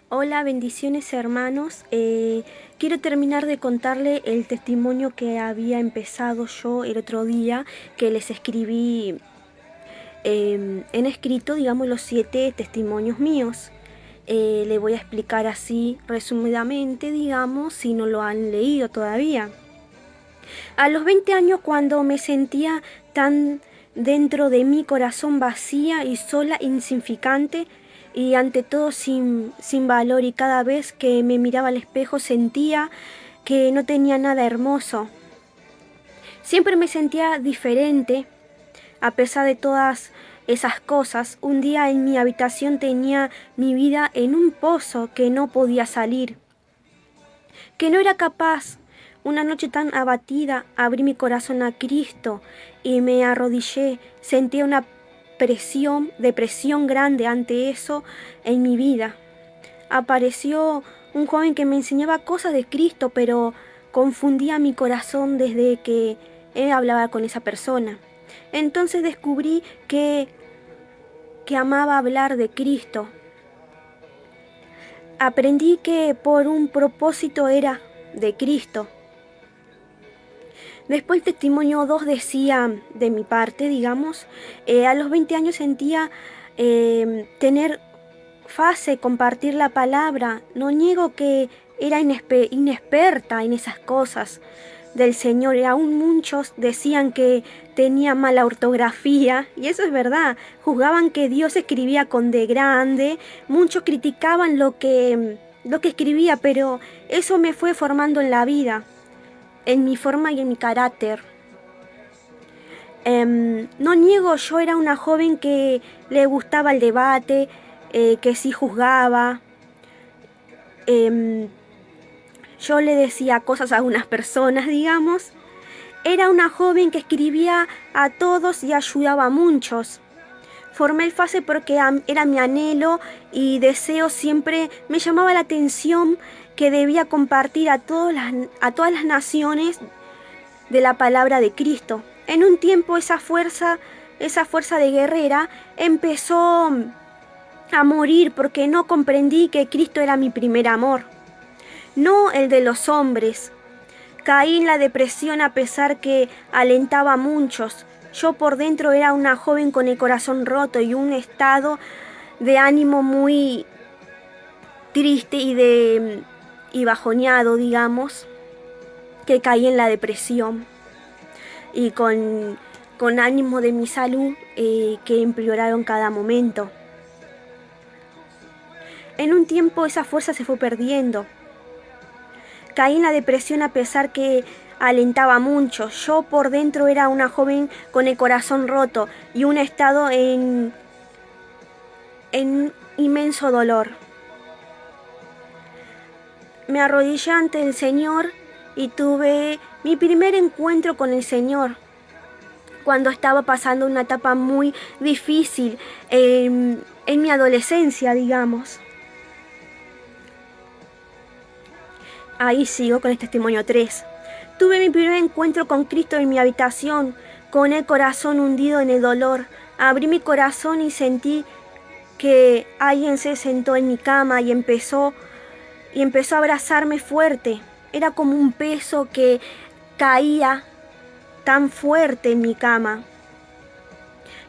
Hola, bendiciones hermanos. Quiero terminar de contarle el testimonio que había empezado yo el otro día, que les escribí en escrito, digamos, los 7 testimonios míos. Le voy a explicar así resumidamente, digamos, si no lo han leído todavía. A los 20 años, cuando me sentía tan dentro de mi corazón vacía y sola, insignificante, y ante todo sin valor, y cada vez que me miraba al espejo sentía que no tenía nada hermoso. Siempre me sentía diferente a pesar de todas esas cosas. Un día en mi habitación tenía mi vida en un pozo que no podía salir, que no era capaz. Una noche tan abatida abrí mi corazón a Cristo y me arrodillé. Sentí una depresión grande ante eso en mi vida. Apareció un joven que me enseñaba cosas de Cristo, pero confundía mi corazón desde que él hablaba con esa persona. Entonces descubrí que amaba hablar de Cristo. Aprendí que por un propósito era de Cristo. Después el testimonio 2 decía, de mi parte, digamos, a los 20 años sentía tener fase, compartir la palabra. No niego que era inexperta en esas cosas del Señor. Y aún muchos decían que tenía mala ortografía, y eso es verdad. Juzgaban que Dios escribía con D grande. Muchos criticaban lo que escribía, pero eso me fue formando en la vida, en mi forma y en mi carácter. No niego, yo era una joven que le gustaba el debate, que sí juzgaba. Yo le decía cosas a unas personas, digamos. Era una joven que escribía a todos y ayudaba a muchos. Formé el FASE porque era mi anhelo y deseo, siempre me llamaba la atención que debía compartir a todas las naciones de la palabra de Cristo. En un tiempo esa fuerza de guerrera empezó a morir porque no comprendí que Cristo era mi primer amor, no el de los hombres. Caí en la depresión a pesar que alentaba a muchos. Yo por dentro era una joven con el corazón roto y un estado de ánimo muy triste y bajoneado, digamos, que caí en la depresión y con ánimo de mi salud que empeoraron cada momento. En un tiempo esa fuerza se fue perdiendo. Caí en la depresión a pesar que alentaba mucho. Yo por dentro era una joven con el corazón roto y un estado en inmenso dolor. Me arrodillé ante el Señor y tuve mi primer encuentro con el Señor cuando estaba pasando una etapa muy difícil en mi adolescencia, digamos. Ahí sigo con el testimonio 3. Tuve mi primer encuentro con Cristo en mi habitación, con el corazón hundido en el dolor. Abrí mi corazón y sentí que alguien se sentó en mi cama y empezó a abrazarme fuerte. Era como un peso que caía tan fuerte en mi cama.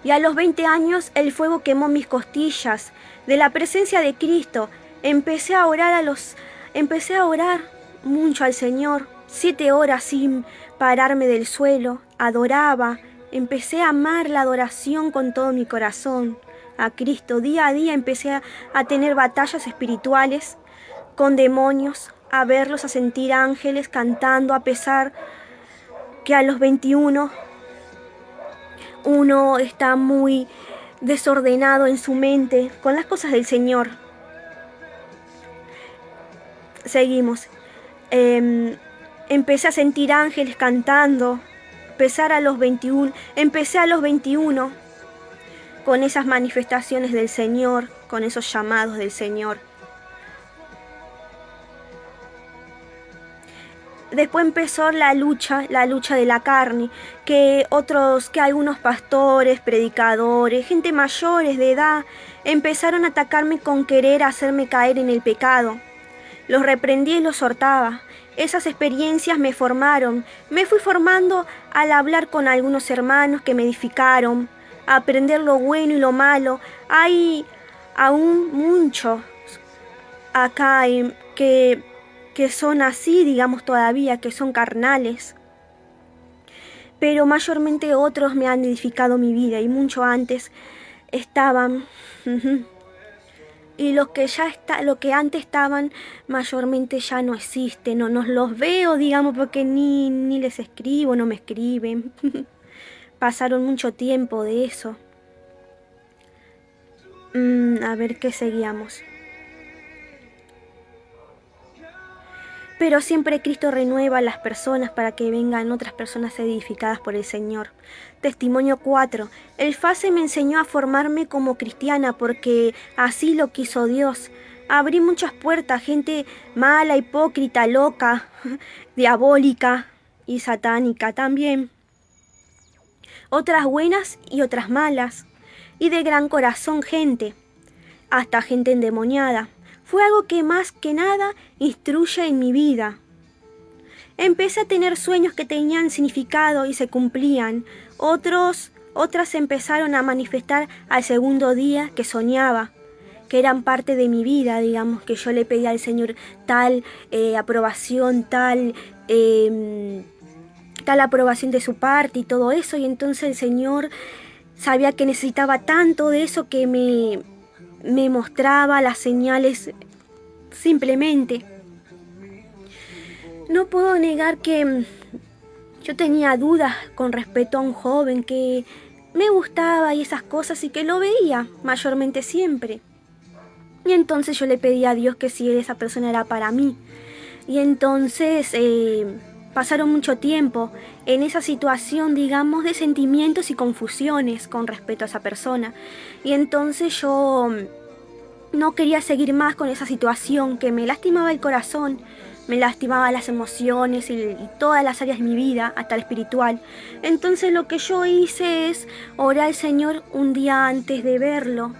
Y a los 20 años el fuego quemó mis costillas. De la presencia de Cristo empecé a orar mucho al Señor, 7 horas sin pararme del suelo. Adoraba, empecé a amar la adoración con todo mi corazón a Cristo. Día a día empecé a tener batallas espirituales con demonios, a verlos, a sentir ángeles cantando, a pesar que a los 21 uno está muy desordenado en su mente con las cosas del Señor. Seguimos. Empecé a sentir ángeles cantando. Empecé a los 21 con esas manifestaciones del Señor, con esos llamados del Señor. Después empezó la lucha de la carne, que algunos pastores, predicadores, gente mayores de edad Empezaron a atacarme con querer hacerme caer en el pecado. Los reprendía y los soltaba. Esas experiencias me formaron. Me fui formando al hablar con algunos hermanos que me edificaron, a aprender lo bueno y lo malo. Hay aún muchos acá que son así, digamos todavía, que son carnales. Pero mayormente otros me han edificado mi vida y mucho antes estaban. Y lo que antes estaban mayormente ya no existen, no los veo, digamos, porque ni les escribo, no me escriben. Pasaron mucho tiempo de eso. A ver qué seguíamos. Pero siempre Cristo renueva a las personas para que vengan otras personas edificadas por el Señor. Testimonio 4. El FASE me enseñó a formarme como cristiana porque así lo quiso Dios. Abrí muchas puertas, gente mala, hipócrita, loca, diabólica y satánica también. Otras buenas y otras malas. Y de gran corazón gente, hasta gente endemoniada. Fue algo que más que nada instruye en mi vida. Empecé a tener sueños que tenían significado y se cumplían. Otras empezaron a manifestar al segundo día que soñaba, que eran parte de mi vida, digamos, que yo le pedía al Señor tal aprobación, tal aprobación de su parte y todo eso. Y entonces el Señor sabía que necesitaba tanto de eso que me mostraba las señales simplemente. No puedo negar que yo tenía dudas con respecto a un joven que me gustaba y esas cosas y que lo veía mayormente siempre. Y entonces yo le pedí a Dios que si esa persona era para mí. Y entonces pasaron mucho tiempo en esa situación, digamos, de sentimientos y confusiones con respecto a esa persona. Y entonces yo no quería seguir más con esa situación que me lastimaba el corazón, me lastimaba las emociones y todas las áreas de mi vida, hasta el espiritual. Entonces lo que yo hice es orar al Señor un día antes de verlo.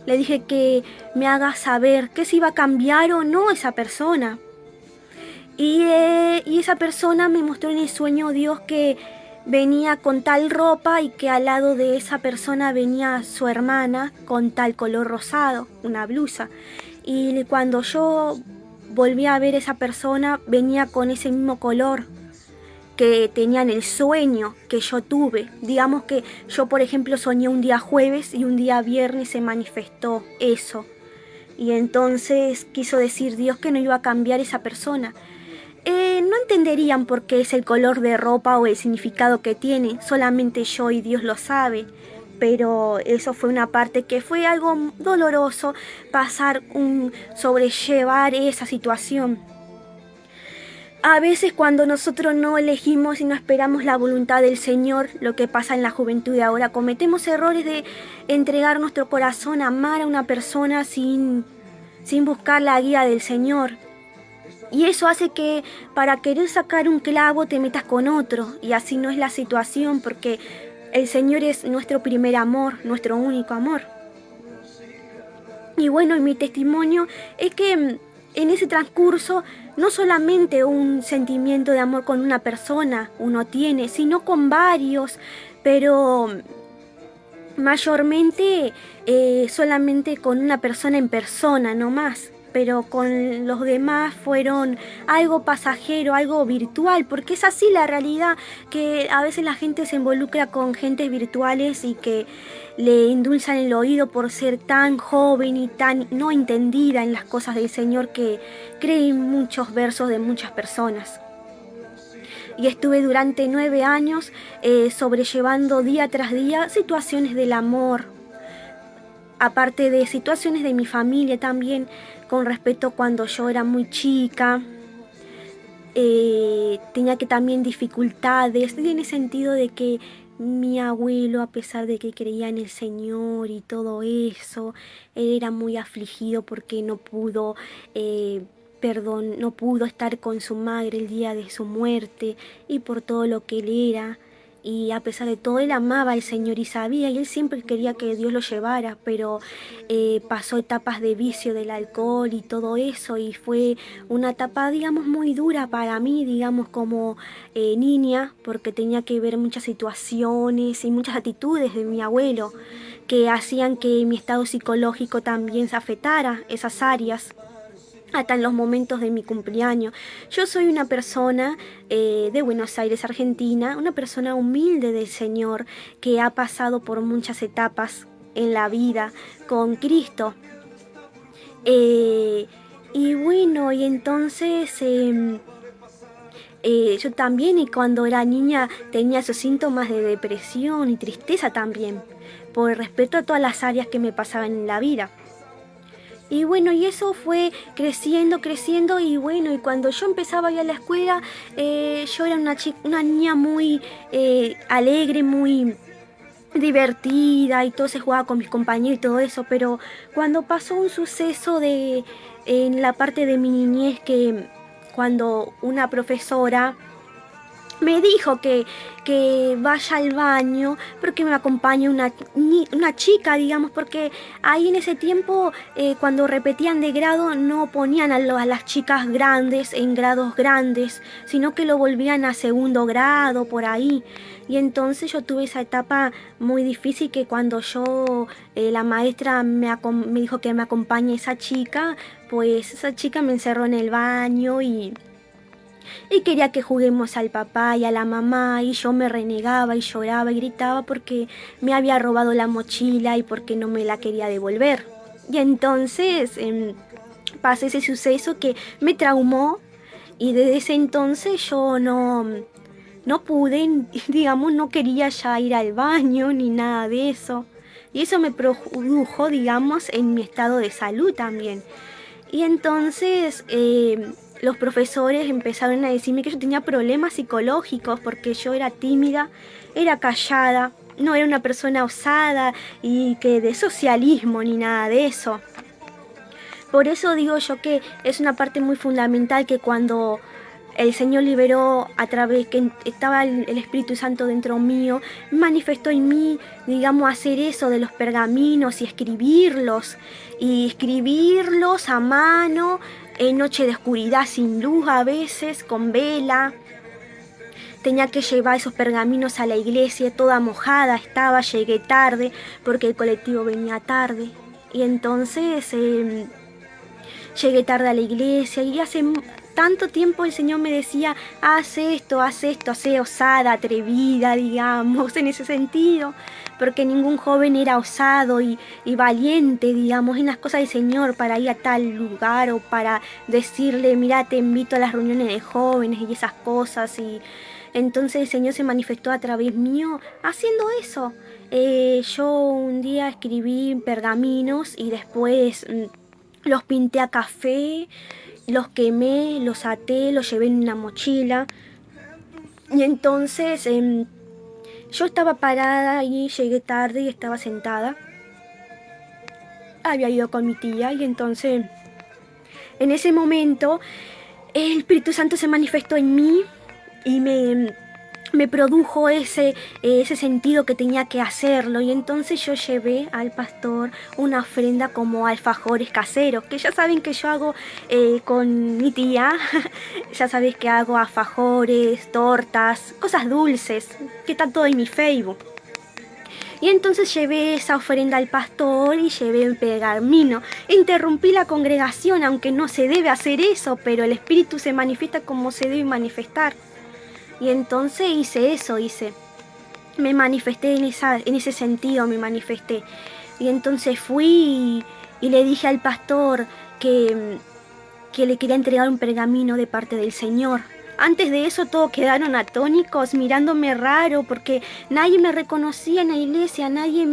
Le dije que me haga saber que si iba a cambiar o no esa persona. Y esa persona me mostró en el sueño Dios que venía con tal ropa y que al lado de esa persona venía su hermana con tal color rosado, una blusa. Y cuando yo volví a ver esa persona, venía con ese mismo color que tenía en el sueño que yo tuve. Digamos que yo, por ejemplo, soñé un día jueves y un día viernes se manifestó eso. Y entonces quiso decir Dios que no iba a cambiar esa persona. No entenderían por qué es el color de ropa o el significado que tiene, solamente yo y Dios lo sabe. Pero eso fue una parte que fue algo doloroso, sobrellevar esa situación. A veces cuando nosotros no elegimos y no esperamos la voluntad del Señor, lo que pasa en la juventud de ahora, cometemos errores de entregar nuestro corazón, amar a una persona sin buscar la guía del Señor. Y eso hace que para querer sacar un clavo te metas con otro, y así no es la situación, porque el Señor es nuestro primer amor, nuestro único amor. Y bueno, mi testimonio es que en ese transcurso no solamente un sentimiento de amor con una persona uno tiene, sino con varios, pero mayormente solamente con una persona en persona, no más. Pero con los demás fueron algo pasajero, algo virtual, porque es así la realidad, que a veces la gente se involucra con gentes virtuales y que le endulzan el oído por ser tan joven y tan no entendida en las cosas del Señor, que creen muchos versos de muchas personas. Y estuve durante 9 años sobrellevando día tras día situaciones del amor, aparte de situaciones de mi familia también, con respecto cuando yo era muy chica. Tenía que también dificultades, en el sentido de que mi abuelo, a pesar de que creía en el Señor y todo eso, él era muy afligido porque no pudo estar con su madre el día de su muerte y por todo lo que él era. y a pesar de todo él amaba al Señor y sabía, y él siempre quería que Dios lo llevara, pero pasó etapas de vicio del alcohol y todo eso, y fue una etapa, digamos, muy dura para mí, digamos, como niña, porque tenía que ver muchas situaciones y muchas actitudes de mi abuelo que hacían que mi estado psicológico también se afectara esas áreas hasta en los momentos de mi cumpleaños. Yo soy una persona de Buenos Aires, Argentina, una persona humilde del Señor que ha pasado por muchas etapas en la vida con Cristo. Eh, y bueno, y entonces yo también, y cuando era niña, tenía esos síntomas de depresión y tristeza también, por respeto a todas las áreas que me pasaban en la vida. Y bueno, y eso fue creciendo, creciendo, y bueno, y cuando yo empezaba a ir a la escuela, yo era una niña muy alegre, muy divertida, y todo se jugaba con mis compañeros y todo eso, pero cuando pasó un suceso en la parte de mi niñez, que cuando una profesora me dijo que vaya al baño, porque me acompañe una chica, digamos, porque ahí en ese tiempo, cuando repetían de grado, no ponían a las chicas grandes en grados grandes, sino que lo volvían a segundo grado, por ahí. Y entonces yo tuve esa etapa muy difícil, que cuando la maestra me dijo que me acompañe esa chica, pues esa chica me encerró en el baño y quería que juguemos al papá y a la mamá, y yo me renegaba y lloraba y gritaba porque me había robado la mochila y porque no me la quería devolver. Y entonces pasé ese suceso que me traumó, y desde ese entonces yo no pude, digamos, no quería ya ir al baño ni nada de eso. Y eso me produjo, digamos, en mi estado de salud también. Y entonces los profesores empezaron a decirme que yo tenía problemas psicológicos porque yo era tímida, era callada, no era una persona osada y que de socialismo ni nada de eso. Por eso digo yo que es una parte muy fundamental, que cuando el Señor liberó a través, que estaba el Espíritu Santo dentro mío, manifestó en mí, digamos, hacer eso de los pergaminos y escribirlos a mano, en noche de oscuridad sin luz, a veces con vela. Tenía que llevar esos pergaminos a la iglesia, toda mojada estaba, llegué tarde porque el colectivo venía tarde. Y entonces llegué tarde a la iglesia, y hace tanto tiempo el Señor me decía, haz esto, sé osada, atrevida, digamos, en ese sentido, porque ningún joven era osado y valiente, digamos, en las cosas del Señor, para ir a tal lugar o para decirle, mira, te invito a las reuniones de jóvenes y esas cosas. Y entonces el Señor se manifestó a través mío haciendo eso. Yo un día escribí pergaminos y después los pinté a café, los quemé, los até, los llevé en una mochila. Y entonces yo estaba parada y llegué tarde y estaba sentada. Había ido con mi tía, y entonces en ese momento el Espíritu Santo se manifestó en mí y me produjo ese sentido que tenía que hacerlo. Y entonces yo llevé al pastor una ofrenda como alfajores caseros, que ya saben que yo hago con mi tía, ya sabéis que hago alfajores, tortas, cosas dulces, que está todo en mi Facebook. Y entonces llevé esa ofrenda al pastor y llevé el pergamino. Interrumpí la congregación, aunque no se debe hacer eso, pero el Espíritu se manifiesta como se debe manifestar. Y entonces hice eso, me manifesté en ese sentido, me manifesté. Y entonces fui y le dije al pastor que le quería entregar un pergamino de parte del Señor. Antes de eso todos quedaron atónicos, mirándome raro, porque nadie me reconocía en la iglesia, nadie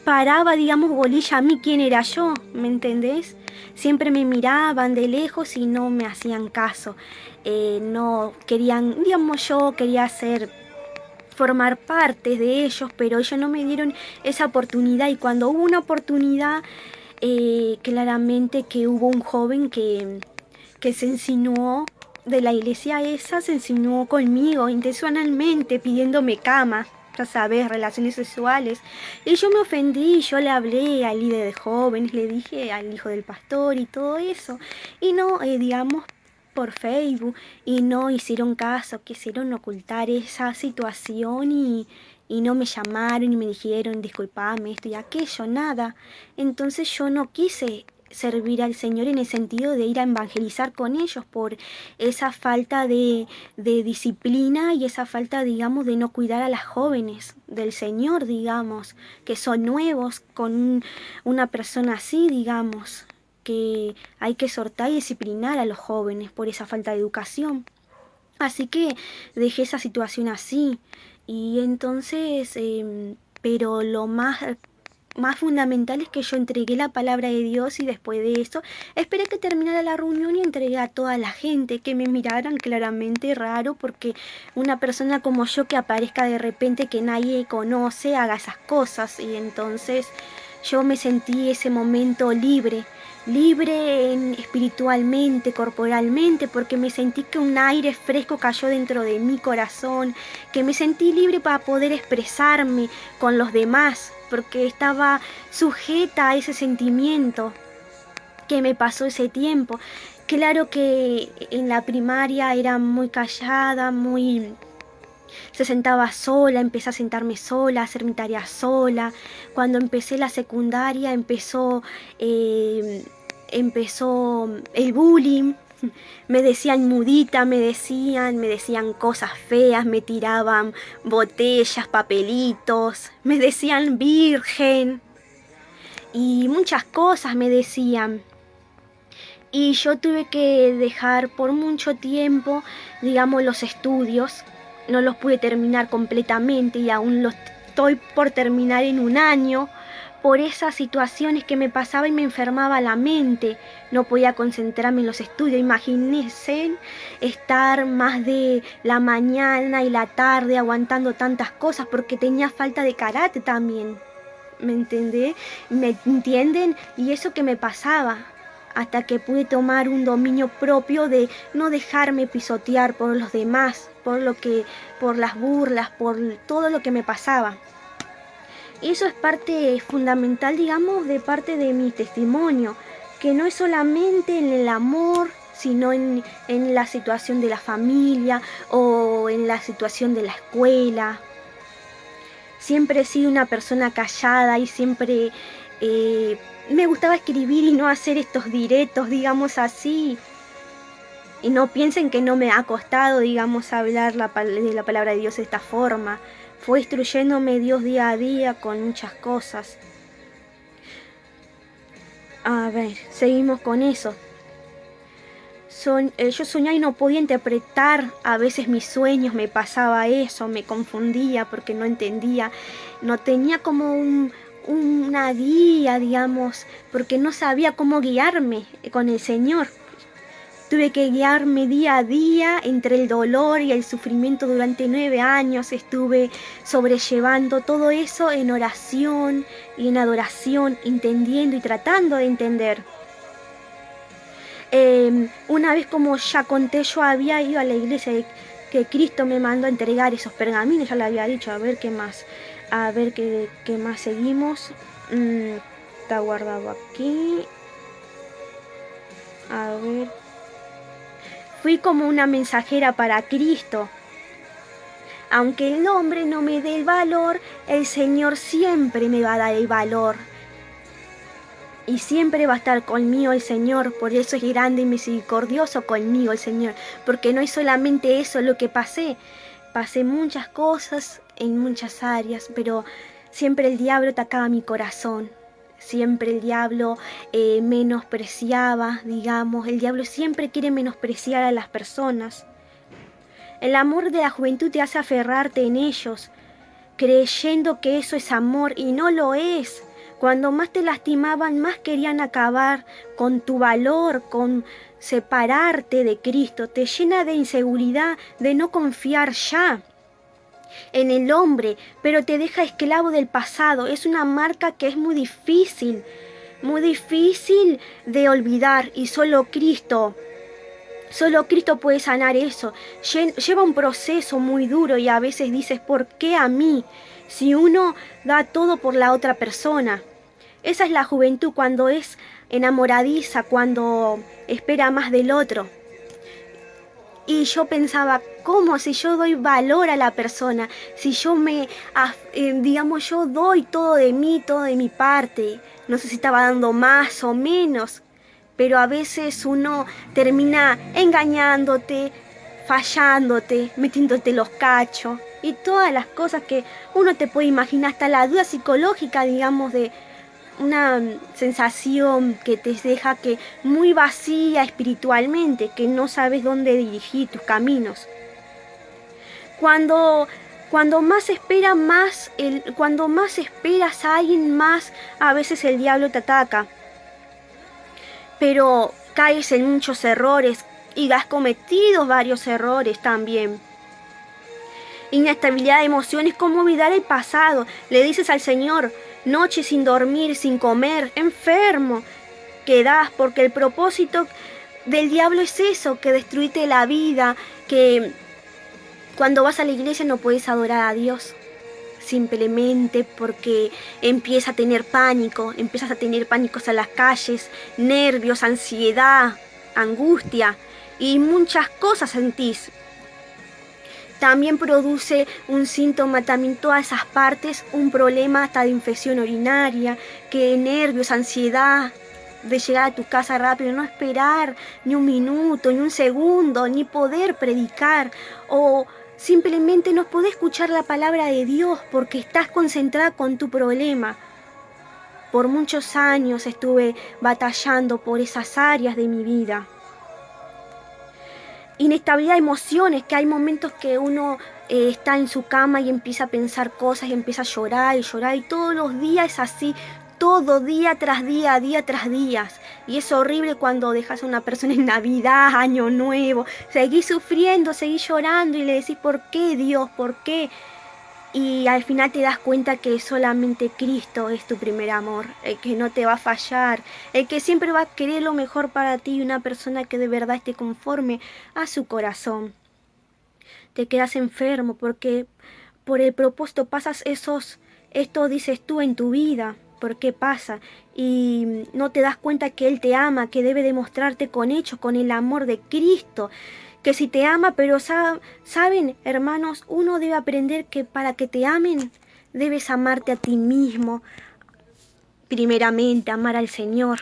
paraba, digamos, bolilla a mí quién era yo, ¿me entendés? Siempre me miraban de lejos y no me hacían caso. No querían, digamos, yo quería formar parte de ellos, pero ellos no me dieron esa oportunidad. Y cuando hubo una oportunidad, claramente que hubo un joven que se insinuó de la iglesia esa se insinuó conmigo intencionalmente pidiéndome cama, ya sabes, relaciones sexuales. Y yo me ofendí, yo le hablé al líder de jóvenes, le dije al hijo del pastor y todo eso. Y no, digamos, por Facebook, y no hicieron caso, quisieron ocultar esa situación y no me llamaron y me dijeron disculpame esto y aquello, nada. Entonces yo no quise servir al Señor en el sentido de ir a evangelizar con ellos por esa falta de disciplina y esa falta, digamos, de no cuidar a las jóvenes del Señor, digamos, que son nuevos con una persona así, digamos, que hay que exhortar y disciplinar a los jóvenes por esa falta de educación. Así que dejé esa situación así y entonces, pero lo más fundamental es que yo entregué la palabra de Dios y después de eso esperé que terminara la reunión y entregué a toda la gente que me miraran claramente raro porque una persona como yo que aparezca de repente que nadie conoce haga esas cosas y entonces yo me sentí ese momento libre. Espiritualmente, corporalmente, porque me sentí que un aire fresco cayó dentro de mi corazón, que me sentí libre para poder expresarme con los demás, porque estaba sujeta a ese sentimiento que me pasó ese tiempo. Claro que en la primaria era muy callada, se sentaba sola, empecé a sentarme sola, a hacer mi tarea sola. Cuando empecé la secundaria empezó el bullying. Me decían mudita, me decían cosas feas, me tiraban botellas, papelitos, me decían virgen y muchas cosas me decían. Y yo tuve que dejar por mucho tiempo, digamos, los estudios. No los pude terminar completamente y aún los estoy por terminar en un año por esas situaciones que me pasaba y me enfermaba la mente. No podía concentrarme en los estudios. Imagínense estar más de la mañana y la tarde aguantando tantas cosas porque tenía falta de carácter también. ¿Me entendés? ¿Me entienden? Y eso que me pasaba hasta que pude tomar un dominio propio de no dejarme pisotear por los demás, por las burlas, por todo lo que me pasaba. Y eso es parte fundamental, digamos, de parte de mi testimonio, que no es solamente en el amor, sino en la situación de la familia o en la situación de la escuela. Siempre he sido una persona callada y siempre me gustaba escribir y no hacer estos directos, digamos así. Y no piensen que no me ha costado, digamos, hablar de la palabra de Dios de esta forma. Fue instruyéndome Dios día a día con muchas cosas. A ver, seguimos con eso. Yo soñaba y no podía interpretar a veces mis sueños, me pasaba eso, me confundía porque no entendía. No tenía como una guía, digamos, porque no sabía cómo guiarme con el Señor. Tuve que guiarme día a día entre el dolor y el sufrimiento durante 9 años. Estuve sobrellevando todo eso en oración y en adoración, entendiendo y tratando de entender. Una vez, como ya conté, yo había ido a la iglesia que Cristo me mandó a entregar esos pergaminos, ya le había dicho, a ver qué más, qué más seguimos. Está guardado aquí. A ver. Fui como una mensajera para Cristo. Aunque el hombre no me dé el valor, el Señor siempre me va a dar el valor. Y siempre va a estar conmigo el Señor, por eso es grande y misericordioso conmigo el Señor. Porque no es solamente eso lo que pasé. Pasé muchas cosas en muchas áreas, pero siempre el diablo atacaba mi corazón. Siempre el diablo menospreciaba, digamos, el diablo siempre quiere menospreciar a las personas. El amor de la juventud te hace aferrarte en ellos, creyendo que eso es amor y no lo es. Cuando más te lastimaban, más querían acabar con tu valor, con separarte de Cristo. Te llena de inseguridad, de no confiar ya en el hombre, pero te deja esclavo del pasado. Es una marca que es muy difícil de olvidar y solo Cristo Solo Cristo puede sanar eso. Lleva un proceso muy duro y a veces dices, ¿por qué a mí? Si uno da todo por la otra persona. Esa es la juventud, cuando es enamoradiza, cuando espera más del otro. Y yo pensaba, ¿cómo? Si yo doy valor a la persona, si yo digamos, yo doy todo de mí, todo de mi parte. No sé si estaba dando más o menos, pero a veces uno termina engañándote, fallándote, metiéndote los cachos y todas las cosas que uno te puede imaginar, hasta la duda psicológica, digamos, de una sensación que te deja que muy vacía espiritualmente, que no sabes dónde dirigir tus caminos. Cuando más esperas a alguien más, a veces el diablo te ataca. Pero caes en muchos errores y has cometido varios errores también. Inestabilidad de emociones, como olvidar el pasado. Le dices al Señor, noche sin dormir, sin comer, enfermo quedás, porque el propósito del diablo es eso, que destruirte la vida, que cuando vas a la iglesia no puedes adorar a Dios, simplemente porque empiezas a tener pánicos a las calles, nervios, ansiedad, angustia y muchas cosas sentís. También produce un síntoma, también todas esas partes, un problema hasta de infección urinaria, que nervios, ansiedad, de llegar a tu casa rápido, no esperar ni un minuto, ni un segundo, ni poder predicar, o simplemente no podés escuchar la palabra de Dios porque estás concentrada con tu problema. Por muchos años estuve batallando por esas áreas de mi vida. Inestabilidad de emociones, que hay momentos que uno está en su cama y empieza a pensar cosas y empieza a llorar y todos los días es así, todo día tras día, día tras día. Y es horrible cuando dejas a una persona en Navidad, Año Nuevo, seguís sufriendo, seguís llorando y le decís, ¿por qué, Dios? ¿Por qué? Y al final te das cuenta que solamente Cristo es tu primer amor, el que no te va a fallar, el que siempre va a querer lo mejor para ti, una persona que de verdad esté conforme a su corazón. Te quedas enfermo porque por el propósito pasas esto dices tú en tu vida, ¿por qué pasa? Y no te das cuenta que Él te ama, que debe demostrarte con hechos, con el amor de Cristo. Que si te ama, pero saben, hermanos, uno debe aprender que para que te amen, debes amarte a ti mismo. Primeramente, amar al Señor.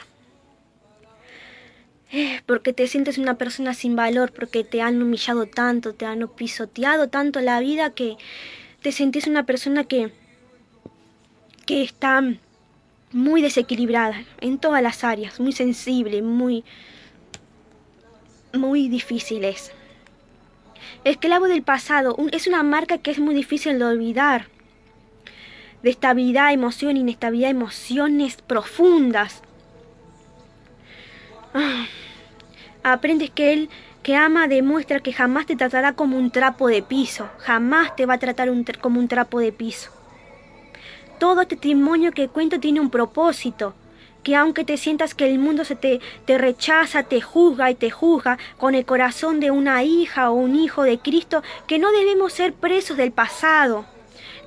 Porque te sientes una persona sin valor, porque te han humillado tanto, te han pisoteado tanto la vida, que te sentís una persona que está muy desequilibrada en todas las áreas, muy sensible, muy difíciles. Esclavo del pasado es una marca que es muy difícil de olvidar. De estabilidad, emoción, inestabilidad, emociones profundas. Aprendes que Él que ama demuestra que jamás te tratará como un trapo de piso. Jamás te va a tratar como un trapo de piso. Todo este testimonio que cuento tiene un propósito. Que aunque te sientas que el mundo te rechaza, te juzga con el corazón de una hija o un hijo de Cristo, que no debemos ser presos del pasado,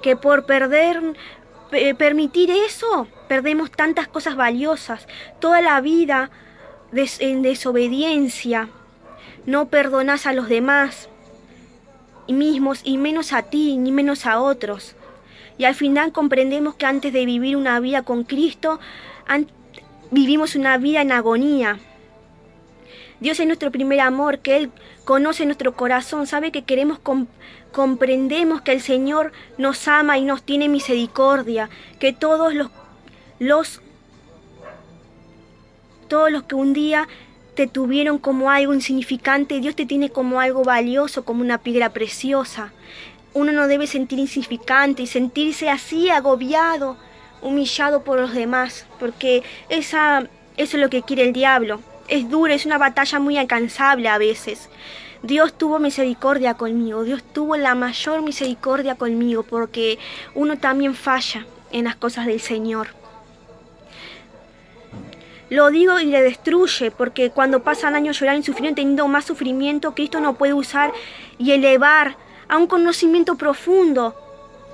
que por permitir eso, perdemos tantas cosas valiosas, toda la vida en desobediencia, no perdonás a los demás mismos y menos a ti, ni menos a otros. Y al final comprendemos que antes de vivir una vida con Cristo, vivimos una vida en agonía. Dios es nuestro primer amor, que Él conoce nuestro corazón, sabe que comprendemos que el Señor nos ama y nos tiene misericordia, que todos los que un día te tuvieron como algo insignificante, Dios te tiene como algo valioso, como una piedra preciosa. Uno no debe sentir insignificante y sentirse así agobiado, humillado por los demás, porque eso es lo que quiere el diablo. Es duro, es una batalla muy alcanzable a veces. Dios tuvo misericordia conmigo, Dios tuvo la mayor misericordia conmigo, porque uno también falla en las cosas del Señor. lo digo y le destruye, porque cuando pasan años llorando y sufriendo, teniendo más sufrimiento, Cristo nos puede usar y elevar a un conocimiento profundo.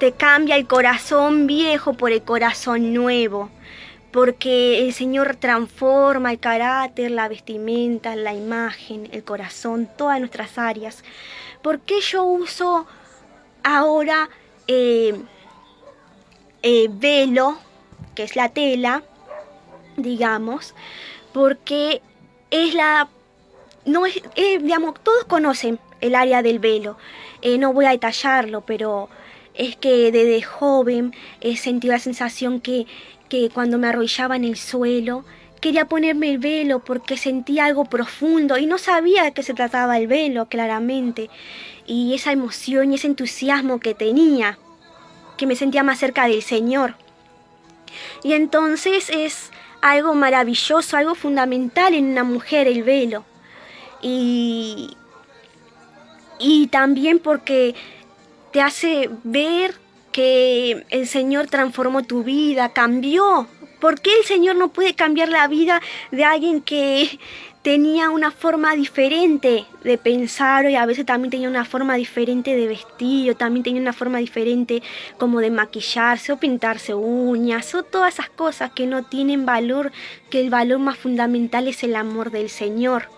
Te cambia el corazón viejo por el corazón nuevo, porque el Señor transforma el carácter, la vestimenta, la imagen, el corazón, todas nuestras áreas. ¿Por qué yo uso ahora velo, que es la tela, digamos? Porque es no es, digamos, todos conocen el área del velo. No voy a detallarlo, pero es que desde joven he sentido la sensación que cuando me arrodillaba en el suelo quería ponerme el velo porque sentía algo profundo y no sabía de qué se trataba el velo claramente. Y esa emoción y ese entusiasmo que tenía, que me sentía más cerca del Señor. Y entonces es algo maravilloso, algo fundamental en una mujer el velo. Y también porque te hace ver que el Señor transformó tu vida, cambió. ¿Por qué el Señor no puede cambiar la vida de alguien que tenía una forma diferente de pensar y a veces también tenía una forma diferente de vestir, o también tenía una forma diferente como de maquillarse o pintarse uñas o todas esas cosas que no tienen valor, que el valor más fundamental es el amor del Señor?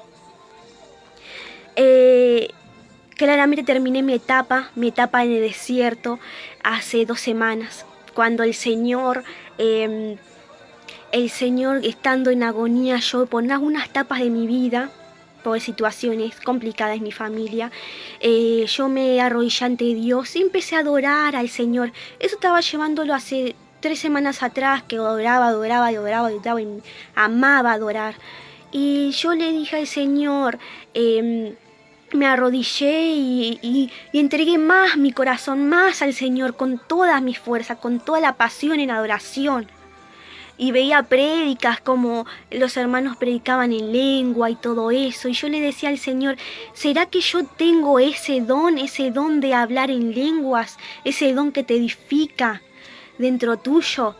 Claramente terminé mi etapa en el desierto hace 2 semanas, cuando el Señor estando en agonía, yo por algunas etapas de mi vida, por situaciones complicadas en mi familia, yo me arrodillé ante Dios y empecé a adorar al Señor. Eso estaba llevándolo hace 3 semanas atrás, que adoraba y amaba adorar. Y yo le dije al Señor, me arrodillé y entregué más mi corazón, más al Señor, con todas mis fuerzas, con toda la pasión en adoración. Y veía prédicas como los hermanos predicaban en lengua y todo eso. Y yo le decía al Señor, ¿será que yo tengo ese don de hablar en lenguas, ese don que te edifica dentro tuyo?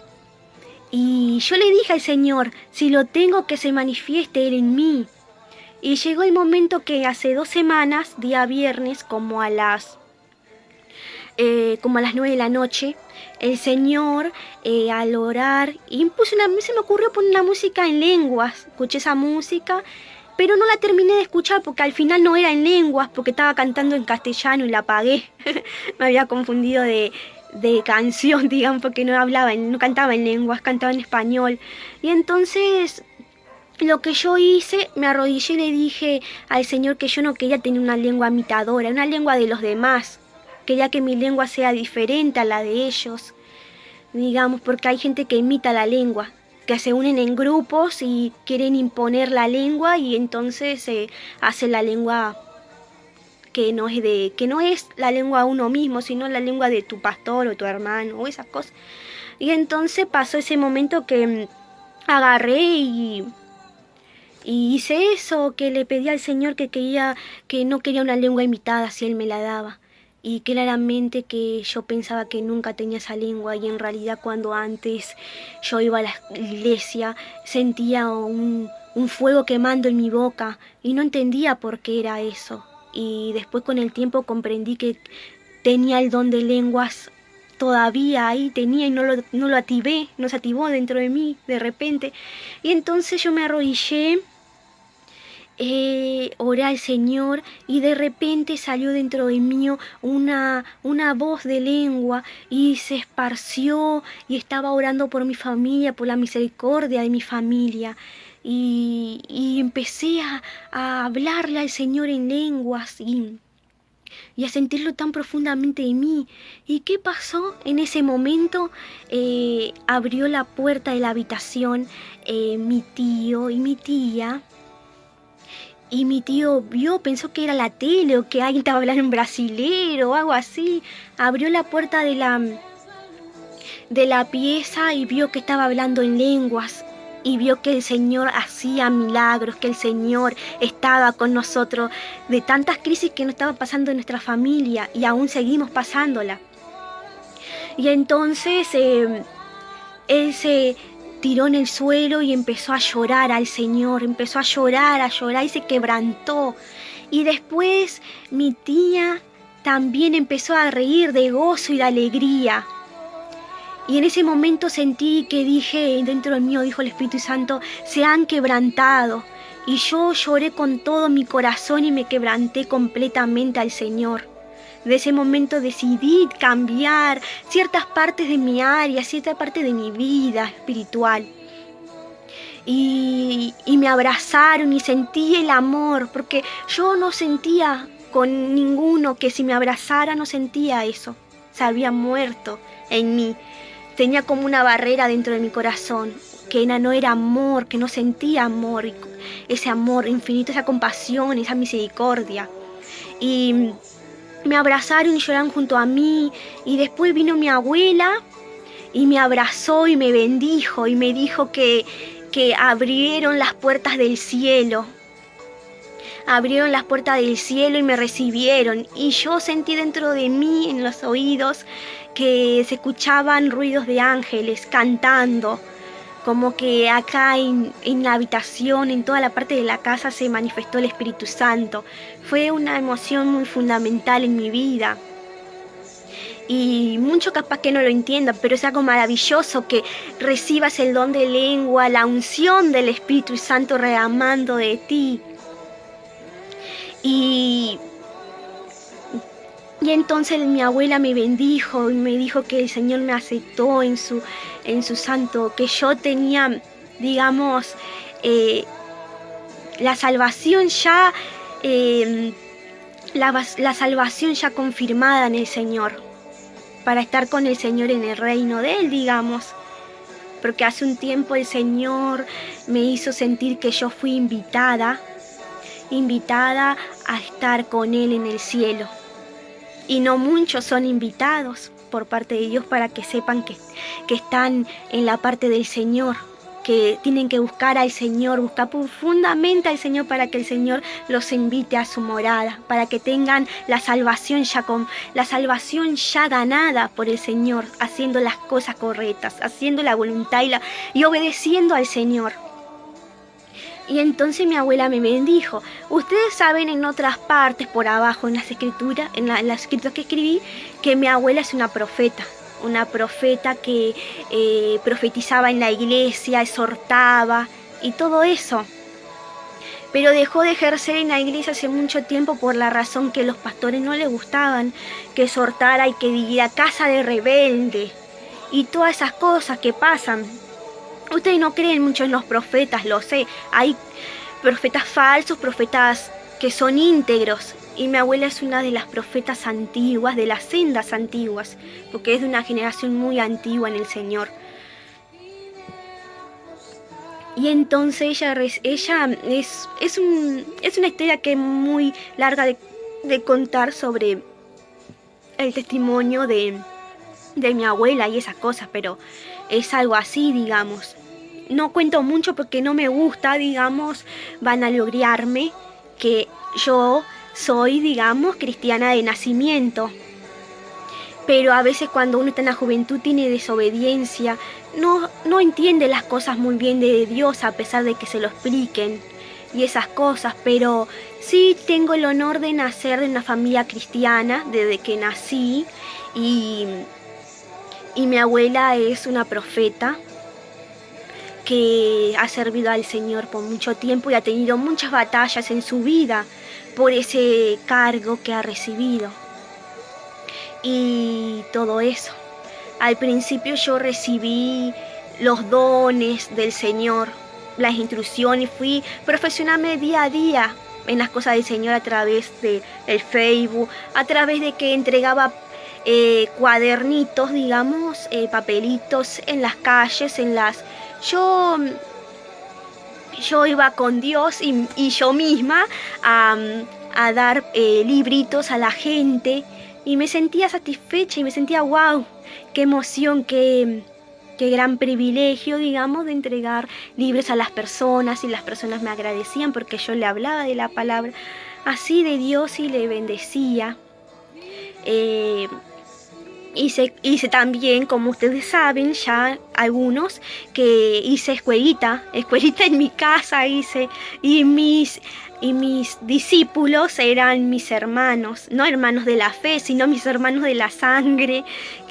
Y yo le dije al Señor, si lo tengo, que se manifieste Él en mí. Y llegó el momento que hace 2 semanas, día viernes, como a las 9 de la noche, el Señor al orar, se me ocurrió poner una música en lenguas. Escuché esa música, pero no la terminé de escuchar porque al final no era en lenguas, porque estaba cantando en castellano y la apagué. Me había confundido de canción, digamos, porque no cantaba en lenguas, cantaba en español. Y entonces lo que yo hice, me arrodillé y le dije al Señor que yo no quería tener una lengua imitadora, una lengua de los demás. Quería que mi lengua sea diferente a la de ellos, digamos, porque hay gente que imita la lengua, que se unen en grupos y quieren imponer la lengua y entonces se hace la lengua que no es la lengua de uno mismo, sino la lengua de tu pastor o tu hermano o esas cosas. Y entonces pasó ese momento que agarré y hice eso, que le pedí al Señor que no quería una lengua imitada si Él me la daba. Y claramente que yo pensaba que nunca tenía esa lengua y en realidad cuando antes yo iba a la iglesia sentía un fuego quemando en mi boca y no entendía por qué era eso. Y después con el tiempo comprendí que tenía el don de lenguas todavía ahí, tenía y no lo activé, no se activó dentro de mí de repente. Y entonces yo me arrodillé, oré al Señor y de repente salió dentro de mí una voz de lengua y se esparció y estaba orando por mi familia, por la misericordia de mi familia. Y empecé a hablarle al Señor en lenguas y a sentirlo tan profundamente en mí. ¿Y qué pasó? En ese momento abrió la puerta de la habitación mi tío y mi tía. Y mi tío pensó que era la tele o que alguien estaba hablando en brasilero o algo así. Abrió la puerta de la pieza y vio que estaba hablando en lenguas. Y vio que el Señor hacía milagros, que el Señor estaba con nosotros de tantas crisis que nos estaba pasando en nuestra familia y aún seguimos pasándola. Y entonces él tiró en el suelo y empezó a llorar al Señor, empezó a llorar y se quebrantó. Y después mi tía también empezó a reír de gozo y de alegría. Y en ese momento sentí que dije, dentro del mío, dijo el Espíritu Santo, se han quebrantado. Y yo lloré con todo mi corazón y me quebranté completamente al Señor. De ese momento decidí cambiar ciertas partes de mi área, cierta parte de mi vida espiritual. Y me abrazaron y sentí el amor, porque yo no sentía con ninguno que si me abrazara, no sentía eso. Se había muerto en mí. Tenía como una barrera dentro de mi corazón, que no era amor, que no sentía amor, ese amor infinito, esa compasión, esa misericordia. Y me abrazaron y lloraron junto a mí, y después vino mi abuela y me abrazó y me bendijo y me dijo que abrieron las puertas del cielo. Abrieron las puertas del cielo y me recibieron. Y yo sentí dentro de mí, en los oídos, que se escuchaban ruidos de ángeles cantando. Como que acá en la habitación, en toda la parte de la casa se manifestó el Espíritu Santo. Fue una emoción muy fundamental en mi vida. Y mucho capaz que no lo entiendan, pero es algo maravilloso que recibas el don de lengua, la unción del Espíritu Santo derramando de ti. Y entonces mi abuela me bendijo y me dijo que el Señor me aceptó en su santo, que yo tenía, digamos, la salvación ya, la salvación ya confirmada en el Señor, para estar con el Señor en el reino de Él, digamos. Porque hace un tiempo el Señor me hizo sentir que yo fui invitada a estar con Él en el cielo. Y no muchos son invitados por parte de Dios para que sepan que están en la parte del Señor, que tienen que buscar al Señor, buscar profundamente al Señor para que el Señor los invite a su morada, para que tengan la salvación ya ganada por el Señor, haciendo las cosas correctas, haciendo la voluntad y obedeciendo al Señor. Y entonces mi abuela me bendijo. Ustedes saben en otras partes, por abajo en las escrituras, en las escrituras que escribí, que mi abuela es una profeta que profetizaba en la iglesia, exhortaba y todo eso. Pero dejó de ejercer en la iglesia hace mucho tiempo por la razón que los pastores no les gustaban, que exhortara y que diera casa de rebelde y todas esas cosas que pasan. Ustedes no creen mucho en los profetas, lo sé. Hay profetas falsos, profetas que son íntegros. Y mi abuela es una de las profetas antiguas, de las sendas antiguas, porque es de una generación muy antigua en el Señor. Y entonces ella es una historia que es muy larga de contar sobre el testimonio de mi abuela y esas cosas, pero es algo así, digamos. No cuento mucho porque no me gusta, digamos, vanagloriarme que yo soy, digamos, cristiana de nacimiento. Pero a veces cuando uno está en la juventud tiene desobediencia, no entiende las cosas muy bien de Dios a pesar de que se lo expliquen y esas cosas. Pero sí tengo el honor de nacer de una familia cristiana desde que nací y mi abuela es una profeta que ha servido al Señor por mucho tiempo y ha tenido muchas batallas en su vida por ese cargo que ha recibido. Y todo eso. Al principio yo recibí los dones del Señor, las instrucciones, fui profesionándome día a día en las cosas del Señor a través del Facebook, a través de que entregaba cuadernitos, digamos, papelitos en las calles, Yo iba con Dios y yo misma a dar libritos a la gente y me sentía satisfecha y me sentía wow, qué emoción, qué gran privilegio, digamos, de entregar libros a las personas y las personas me agradecían porque yo le hablaba de la palabra así de Dios y le bendecía. Hice también, como ustedes saben, ya algunos, que hice escuelita en mi casa hice, y mis discípulos eran mis hermanos, no hermanos de la fe, sino mis hermanos de la sangre,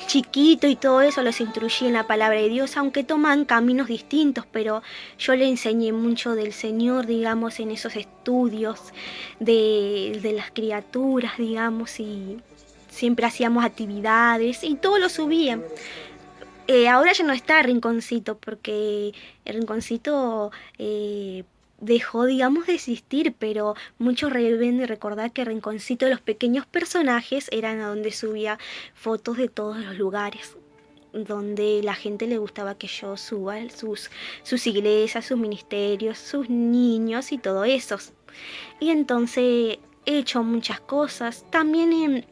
chiquito y todo eso, los instruí en la palabra de Dios, aunque toman caminos distintos, pero yo le enseñé mucho del Señor, digamos, en esos estudios de las criaturas, digamos, y siempre hacíamos actividades y todo lo subían. Ahora ya no está Rinconcito porque el Rinconcito dejó, digamos, de existir, pero muchos deben de recordar que Rinconcito, los pequeños personajes, eran a donde subía fotos de todos los lugares donde la gente le gustaba que yo suba sus iglesias, sus ministerios, sus niños y todo eso. Y entonces he hecho muchas cosas. También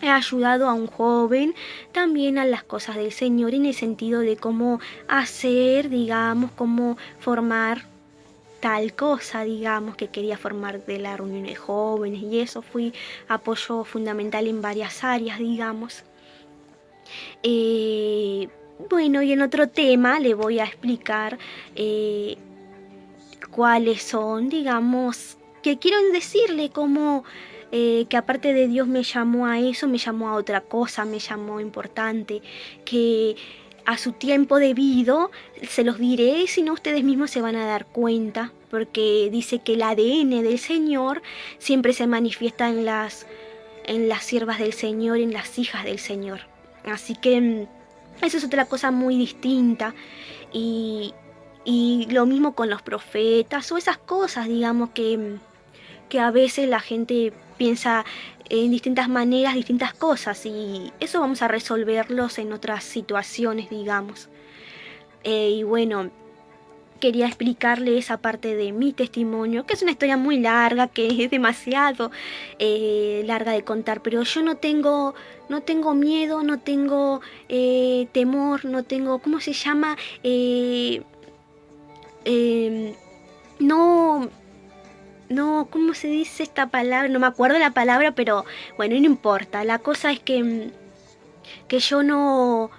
he ayudado a un joven también a las cosas del Señor en el sentido de cómo hacer, digamos, cómo formar tal cosa, digamos, que quería formar de la reunión de jóvenes y eso. Fui apoyo fundamental en varias áreas, digamos. Bueno, y en otro tema le voy a explicar cuáles son, digamos, que quiero decirle cómo que aparte de Dios me llamó a eso, me llamó a otra cosa, me llamó importante, que a su tiempo debido se los diré, si no ustedes mismos se van a dar cuenta, porque dice que el ADN del Señor siempre se manifiesta en las siervas del Señor, en las hijas del Señor. Así que eso es otra cosa muy distinta y lo mismo con los profetas o esas cosas, digamos, que a veces la gente piensa en distintas maneras, distintas cosas y eso vamos a resolverlos en otras situaciones, digamos. Y bueno, quería explicarle esa parte de mi testimonio, que es una historia muy larga, que es demasiado larga de contar, pero yo no tengo miedo, no tengo temor, no tengo, ¿cómo se llama? No, no, ¿cómo se dice esta palabra? No me acuerdo la palabra, pero bueno, no importa. La cosa es que yo no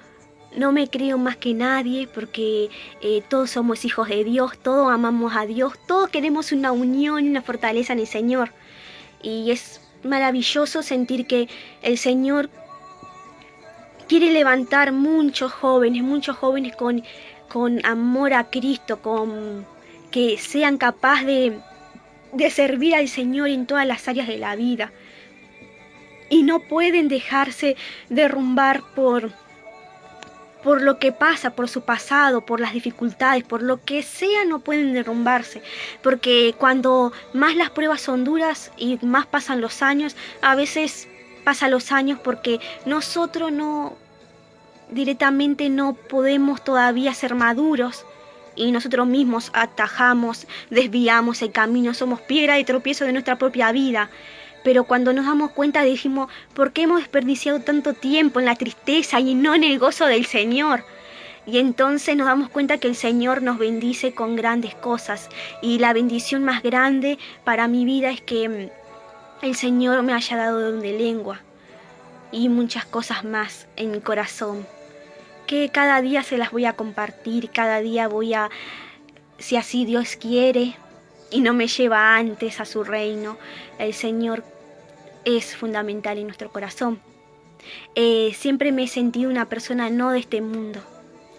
me creo más que nadie porque todos somos hijos de Dios, todos amamos a Dios, todos queremos una unión y una fortaleza en el Señor. Y es maravilloso sentir que el Señor quiere levantar muchos jóvenes con amor a Cristo, con que sean capaces de servir al Señor en todas las áreas de la vida. Y no pueden dejarse derrumbar por lo que pasa, por su pasado, por las dificultades, por lo que sea, no pueden derrumbarse. Porque cuando más las pruebas son duras y más pasan los años, a veces pasan los años porque nosotros directamente no podemos todavía ser maduros y nosotros mismos atajamos, desviamos el camino, somos piedra de tropiezo de nuestra propia vida. Pero cuando nos damos cuenta dijimos, ¿por qué hemos desperdiciado tanto tiempo en la tristeza y no en el gozo del Señor? Y entonces nos damos cuenta que el Señor nos bendice con grandes cosas. Y la bendición más grande para mi vida es que el Señor me haya dado don de lengua y muchas cosas más en mi corazón, que cada día se las voy a compartir, cada día si así Dios quiere y no me lleva antes a su reino, el Señor es fundamental en nuestro corazón. Siempre me he sentido una persona no de este mundo.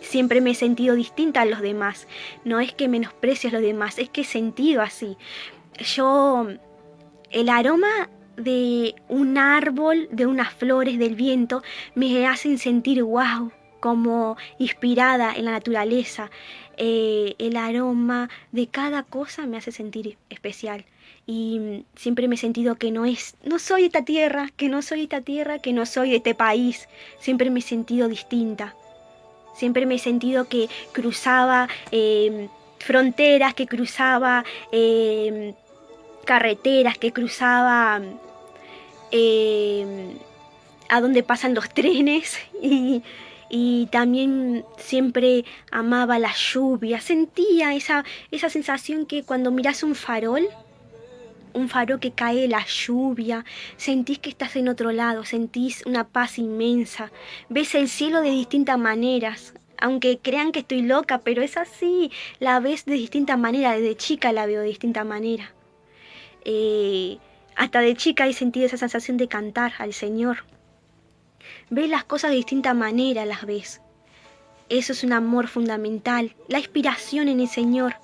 Siempre me he sentido distinta a los demás. No es que menosprecio a los demás, es que he sentido así. El aroma de un árbol, de unas flores, del viento, me hacen sentir wow, como inspirada en la naturaleza. El aroma de cada cosa me hace sentir especial. Y siempre me he sentido que no soy de esta tierra, que no soy de este país. Siempre me he sentido distinta. Siempre me he sentido que cruzaba fronteras, que cruzaba carreteras, que cruzaba a donde pasan los trenes y también siempre amaba la lluvia. Sentía esa sensación que cuando miras un farol un faro que cae la lluvia, sentís que estás en otro lado, sentís una paz inmensa, ves el cielo de distintas maneras. Aunque crean que estoy loca, pero es así, la ves de distintas maneras, desde chica la veo de distinta manera. Hasta de chica he sentido esa sensación de cantar al Señor. Ves las cosas de distinta manera, las ves. Eso es un amor fundamental, la inspiración en el Señor.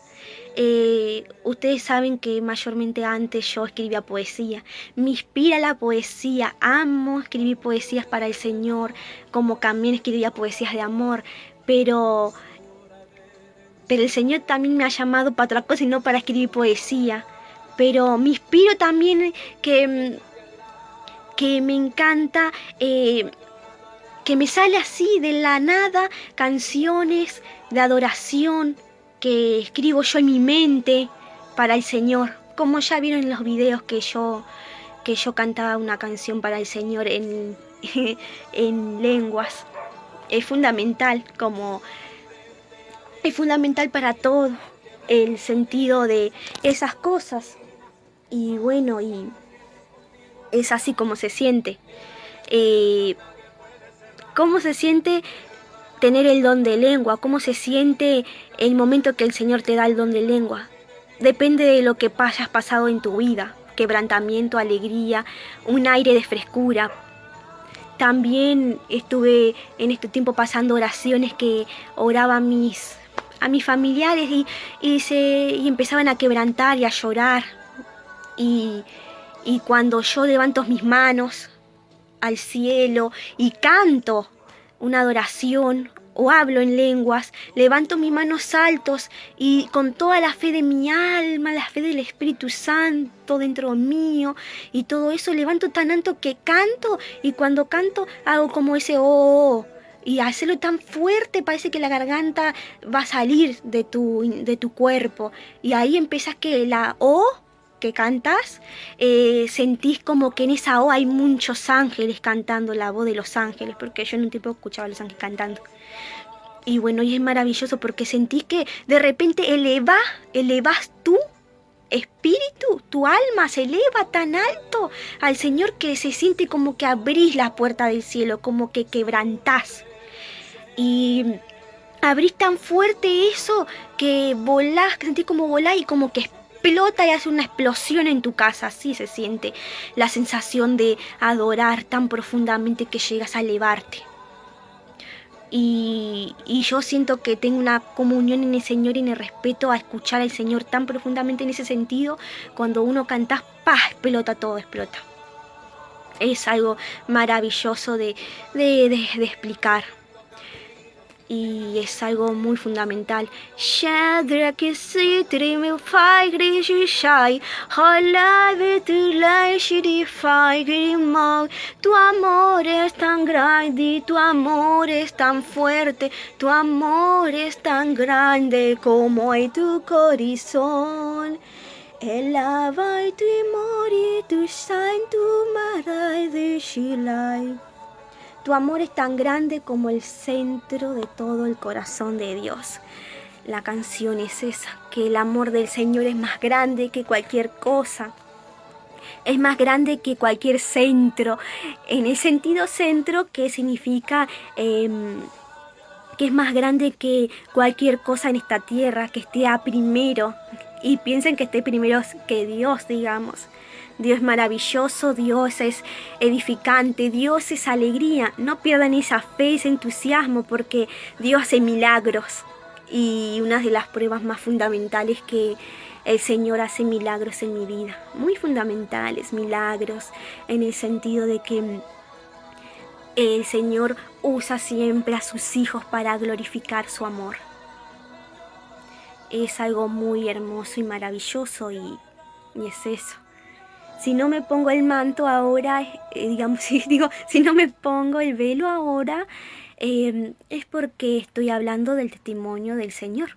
Ustedes saben que mayormente antes yo escribía poesía. Me inspira la poesía, amo escribir poesías para el Señor, como también escribía poesías de amor, pero el Señor también me ha llamado para otra cosa y no para escribir poesía. Pero me inspiro también que me encanta, que me sale así de la nada canciones de adoración que escribo yo en mi mente para el Señor. Como ya vieron en los videos que yo cantaba una canción para el Señor en, en lenguas. Es fundamental, es fundamental para todo el sentido de esas cosas. Y bueno, y es así como se siente. ¿Cómo se siente tener el don de lengua? ¿Cómo se siente el momento que el Señor te da el don de lengua? Depende de lo que hayas pasado en tu vida. Quebrantamiento, alegría, un aire de frescura. También estuve en este tiempo pasando oraciones que oraba a mis familiares y empezaban a quebrantar y a llorar. Y cuando yo levanto mis manos al cielo y canto una adoración o hablo en lenguas, levanto mis manos altos y con toda la fe de mi alma, la fe del Espíritu Santo dentro mío y todo eso levanto tan alto que canto, y cuando canto hago como ese oh, y hacerlo tan fuerte parece que la garganta va a salir de tu cuerpo, y ahí empiezas que la oh que cantas, sentís como que en esa O hay muchos ángeles cantando, la voz de los ángeles, porque yo en un tiempo escuchaba a los ángeles cantando. Y bueno, y es maravilloso porque sentís que de repente elevas tu espíritu, tu alma se eleva tan alto al Señor que se siente como que abrís la puerta del cielo, como que quebrantás. Y abrís tan fuerte eso que volás, que sentís como volás y como que explota y hace una explosión en tu casa. Así se siente la sensación de adorar tan profundamente que llegas a elevarte. Y yo siento que tengo una comunión en el Señor y en el respeto a escuchar al Señor tan profundamente en ese sentido. Cuando uno canta, ¡pah!, explota todo, explota. Es algo maravilloso de explicar. Y es algo muy fundamental. Tu amor es tan grande, tu amor es tan fuerte, tu amor es tan grande como en tu corazón. Elava tu amor y tu santo marai de Shilai. Tu amor es tan grande como el centro de todo el corazón de Dios. La canción es esa, que el amor del Señor es más grande que cualquier cosa. Es más grande que cualquier centro. En el sentido centro, que significa que es más grande que cualquier cosa en esta tierra, que esté a primero. Y piensen que esté primero que Dios, digamos. Dios es maravilloso, Dios es edificante, Dios es alegría. No pierdan esa fe, ese entusiasmo, porque Dios hace milagros. Y una de las pruebas más fundamentales que el Señor hace milagros en mi vida. Muy fundamentales, milagros, en el sentido de que el Señor usa siempre a sus hijos para glorificar su amor. Es algo muy hermoso y maravilloso y es eso. Si no me pongo el manto ahora, si no me pongo el velo ahora, es porque estoy hablando del testimonio del Señor.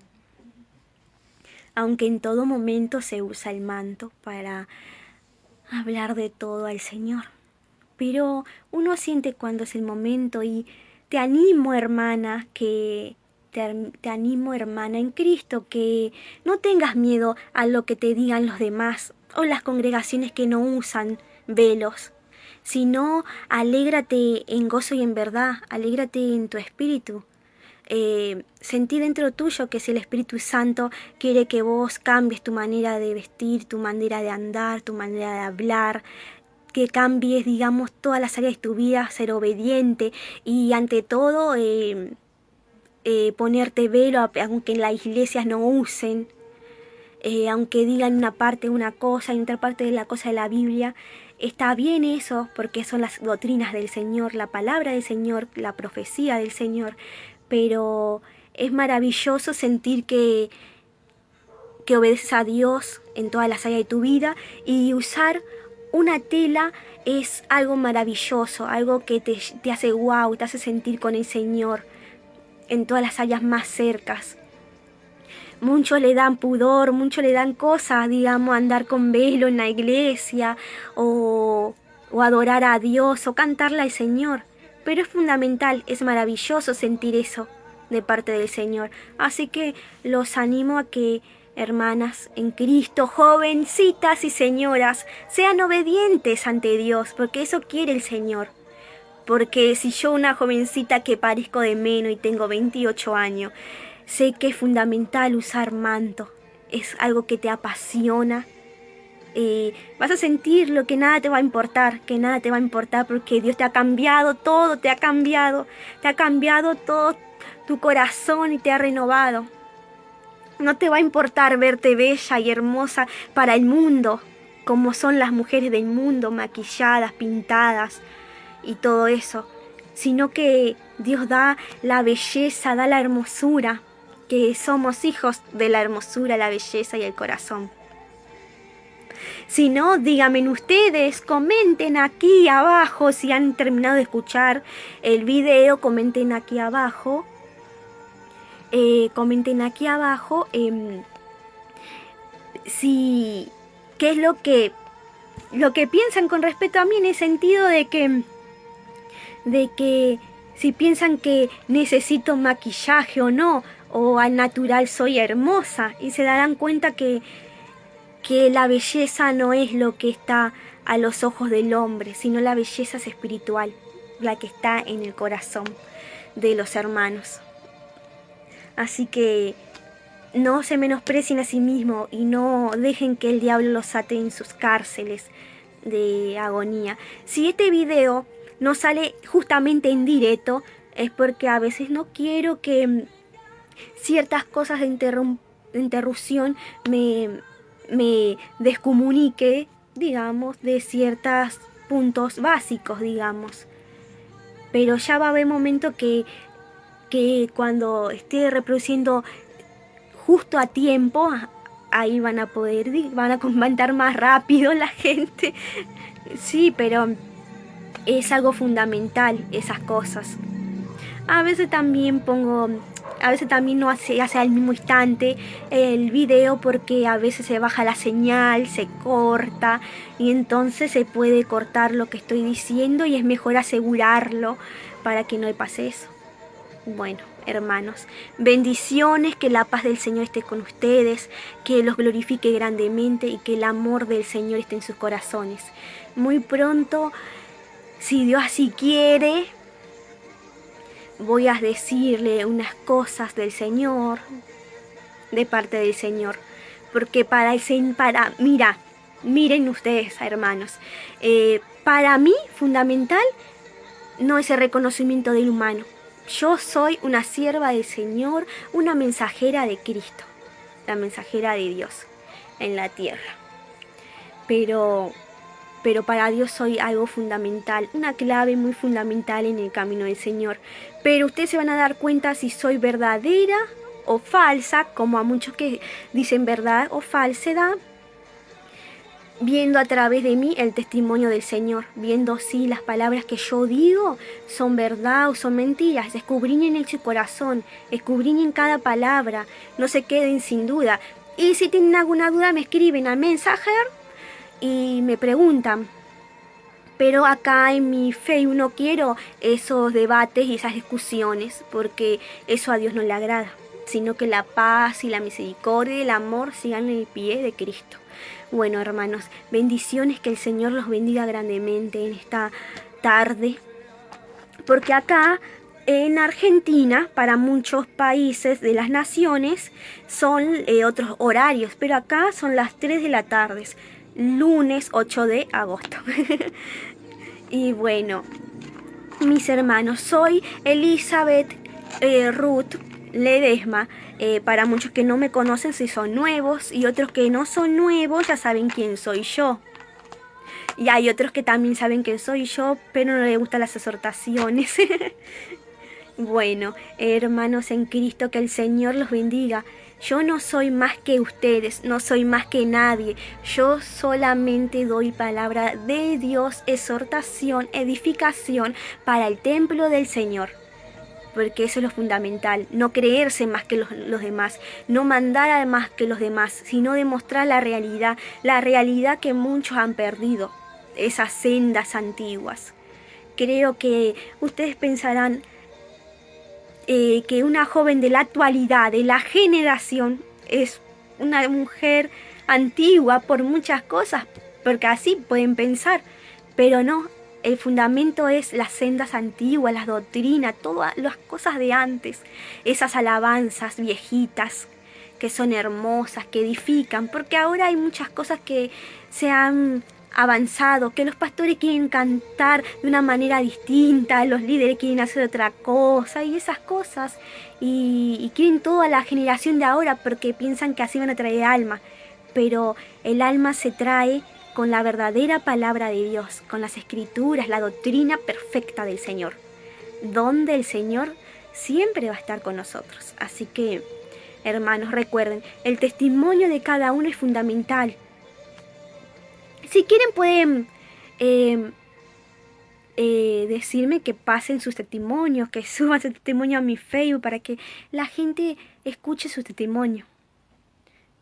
Aunque en todo momento se usa el manto para hablar de todo al Señor. Pero uno siente cuando es el momento, y te animo, hermana, que te animo, hermana en Cristo, que no tengas miedo a lo que te digan los demás o las congregaciones que no usan velos, sino alégrate en gozo y en verdad, alégrate en tu espíritu. Sentí dentro tuyo que si el Espíritu Santo quiere que vos cambies tu manera de vestir, tu manera de andar, tu manera de hablar, que cambies, digamos, todas las áreas de tu vida, ser obediente y ante todo ponerte velo, aunque en las iglesias no usen, aunque digan una parte una cosa y otra parte de la cosa de la Biblia. Está bien eso, porque son las doctrinas del Señor, la palabra del Señor, la profecía del Señor, pero es maravilloso sentir que obedeces a Dios en todas las áreas de tu vida, y usar una tela es algo maravilloso, algo que te hace guau, te hace sentir con el Señor en todas las áreas más cercas. Muchos le dan pudor, muchos le dan cosas, digamos, andar con velo en la iglesia o adorar a Dios o cantarle al Señor. Pero es fundamental, es maravilloso sentir eso de parte del Señor. Así que los animo a que, hermanas en Cristo, jovencitas y señoras, sean obedientes ante Dios, porque eso quiere el Señor. Porque si yo, una jovencita que parezco de menos y tengo 28 años, sé que es fundamental usar manto, es algo que te apasiona. Vas a sentir lo que nada te va a importar, porque Dios te ha cambiado todo, te ha cambiado todo tu corazón y te ha renovado. No te va a importar verte bella y hermosa para el mundo, como son las mujeres del mundo, maquilladas, pintadas y todo eso, sino que Dios da la belleza, da la hermosura, que somos hijos de la hermosura, la belleza y el corazón. Si no, díganme ustedes, comenten aquí abajo si han terminado de escuchar el video, comenten aquí abajo. Si qué es lo que piensan con respecto a mí, en el sentido de que si piensan que necesito maquillaje o no, o al natural soy hermosa, y se darán cuenta que la belleza no es lo que está a los ojos del hombre, sino la belleza es espiritual, la que está en el corazón de los hermanos. Así que no se menosprecien a sí mismos y no dejen que el diablo los ate en sus cárceles de agonía. Si este video no sale justamente en directo, es porque a veces no quiero que ciertas cosas de interrupción me descomunique, digamos, de ciertos puntos básicos, digamos. Pero ya va a haber momento que cuando esté reproduciendo justo a tiempo, ahí van a comentar más rápido la gente. Sí, pero es algo fundamental esas cosas. A veces también no hace al mismo instante el video, porque a veces se baja la señal, se corta, y entonces se puede cortar lo que estoy diciendo, y es mejor asegurarlo para que no pase eso. Bueno, hermanos, bendiciones, que la paz del Señor esté con ustedes, que los glorifique grandemente y que el amor del Señor esté en sus corazones. Muy pronto, si Dios así quiere, voy a decirle unas cosas del Señor, de parte del Señor, porque miren ustedes, hermanos, para mí fundamental no es el reconocimiento del humano. Yo soy una sierva del Señor, una mensajera de Cristo, la mensajera de Dios en la tierra. Pero para Dios soy algo fundamental, una clave muy fundamental en el camino del Señor. Pero ustedes se van a dar cuenta si soy verdadera o falsa, como a muchos que dicen verdad o falsedad, viendo a través de mí el testimonio del Señor, viendo si las palabras que yo digo son verdad o son mentiras. Escudriñen en su corazón, escudriñen cada palabra, no se queden sin duda. Y si tienen alguna duda, me escriben a Messenger y me preguntan. Pero acá en mi Facebook no quiero esos debates y esas discusiones, porque eso a Dios no le agrada, sino que la paz y la misericordia y el amor sigan en el pie de Cristo. Bueno, hermanos, bendiciones, que el Señor los bendiga grandemente en esta tarde, porque acá en Argentina, para muchos países de las naciones, son otros horarios, pero acá son las 3 de la tarde, lunes 8 de agosto. Y bueno, mis hermanos, soy Elizabeth Ruth Ledesma. Para muchos que no me conocen, si son nuevos, y otros que no son nuevos ya saben quién soy yo. Y hay otros que también saben quién soy yo, pero no les gustan las exhortaciones. Bueno, hermanos en Cristo, que el Señor los bendiga. Yo no soy más que ustedes, no soy más que nadie. Yo solamente doy palabra de Dios, exhortación, edificación para el templo del Señor. Porque eso es lo fundamental, no creerse más que los demás, no mandar a más que los demás, sino demostrar la realidad que muchos han perdido, esas sendas antiguas. Creo que ustedes pensarán que una joven de la actualidad, de la generación, es una mujer antigua por muchas cosas, porque así pueden pensar, pero no, el fundamento es las sendas antiguas, las doctrinas, todas las cosas de antes, esas alabanzas viejitas que son hermosas, que edifican, porque ahora hay muchas cosas que se han avanzado, que los pastores quieren cantar de una manera distinta, los líderes quieren hacer otra cosa y esas cosas, y quieren toda la generación de ahora porque piensan que así van a traer alma, pero el alma se trae con la verdadera palabra de Dios, con las escrituras, la doctrina perfecta del Señor, donde el Señor siempre va a estar con nosotros. Así que, hermanos, recuerden, el testimonio de cada uno es fundamental. Si quieren pueden decirme que pasen sus testimonios, que suban su testimonio a mi Facebook para que la gente escuche su testimonio.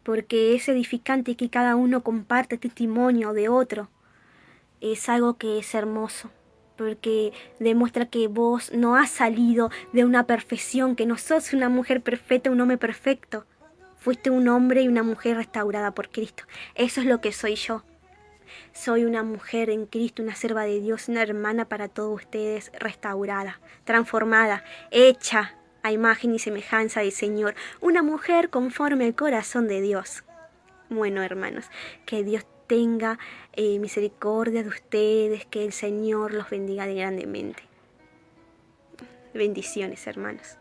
Porque es edificante que cada uno comparte testimonio de otro. Es algo que es hermoso, porque demuestra que vos no has salido de una perfección, que no sos una mujer perfecta, un hombre perfecto. Fuiste un hombre y una mujer restaurada por Cristo. Eso es lo que soy yo. Soy una mujer en Cristo, una sierva de Dios, una hermana para todos ustedes, restaurada, transformada, hecha a imagen y semejanza del Señor, una mujer conforme al corazón de Dios. Bueno, hermanos, que Dios tenga misericordia de ustedes, que el Señor los bendiga grandemente. Bendiciones, hermanos.